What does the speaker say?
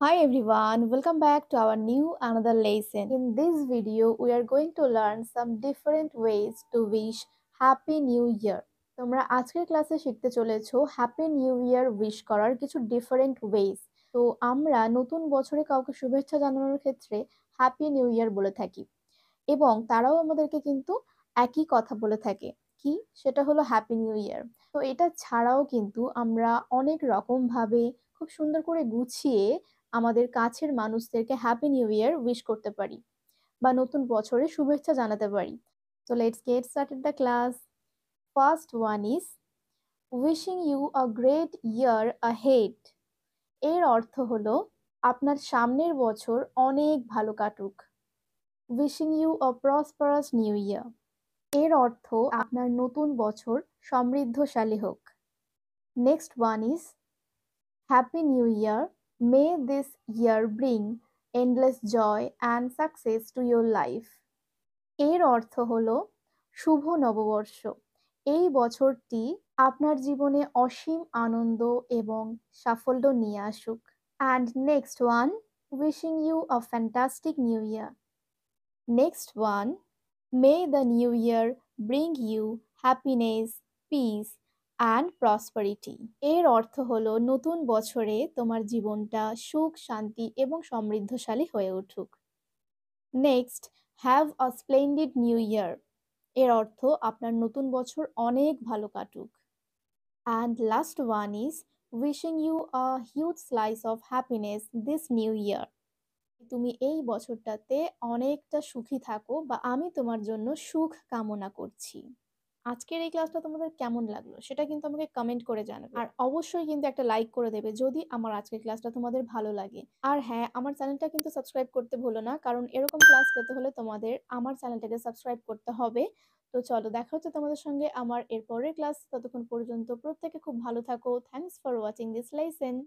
Hi everyone, welcome back to our new another lesson. In this video, we are going to learn some different ways to wish Happy New Year. তোমরা আজকের ক্লাসে শিখতে চলেছো happy new year wish করার কিছু different ways. তো আমরা নতুন বছরে কাউকে শুভেচ্ছা জানানোর ক্ষেত্রে হ্যাপি নিউ ইয়ার বলে থাকি এবং তারাও আমাদেরকে কিন্তু একই কথা বলে থাকে। কি সেটা হলো হ্যাপি নিউ ইয়ার। তো এটা ছাড়াও কিন্তু আমরা অনেক রকম ভাবে খুব সুন্দর করে গুছিয়ে আমাদের কাছের মানুষদেরকে হ্যাপি নিউ ইয়ার উইশ করতে পারি বা নতুন বছরের শুভেচ্ছা জানাতে পারি। তো let's get started the class. First one is wishing you a great year ahead. এর অর্থ হলো আপনার সামনের বছর অনেক ভালো কাটুক। Wishing you a prosperous new year, এর অর্থ আপনার নতুন বছর সমৃদ্ধশালী হোক। Next one is happy new year, may this year bring endless joy and success to your life. এর অর্থ হলো শুভ নববর্ষ, এই বছরটি আপনার জীবনে অসীম আনন্দ এবং সাফল্য নিয়ে আসুক। And next one, wishing you a fantastic new year. Next one, May the new year bring you happiness, peace and prosperity. এর অর্থ হলো নতুন বছরে তোমার জীবনটা সুখ, শান্তি এবং সমৃদ্ধশালী হয়ে উঠুক। Next, have a splendid new year. এর অর্থ আপনার নতুন বছর অনেক ভালো কাটুক। And last one is wishing you a huge slice of happiness this new year. তুমি এই বছরটাতে অনেকটা সুখী থাকো বা আমি তোমার জন্য সুখ কামনা করছি। আজকের এই ক্লাসটা তোমাদের কেমন লাগলো সেটা কিন্তু আমাকে কমেন্ট করে জানাবে। আর অবশ্যই কিন্তু একটা লাইক করে দেবে যদি আমার আজকের ক্লাসটা তোমাদের ভালো লাগে। আর হ্যাঁ, আমার চ্যানেলটা কিন্তু সাবস্ক্রাইব করতে ভুলো না, কারণ এরকম ক্লাস পেতে হলে তোমাদের আমার চ্যানেলটাকে সাবস্ক্রাইব করতে হবে। তো চলো, দেখা হচ্ছে তোমাদের সঙ্গে আমার এর পরের ক্লাস। ততক্ষণ পর্যন্ত প্রত্যেকে খুব ভালো থাকো। Thanks for watching this lesson.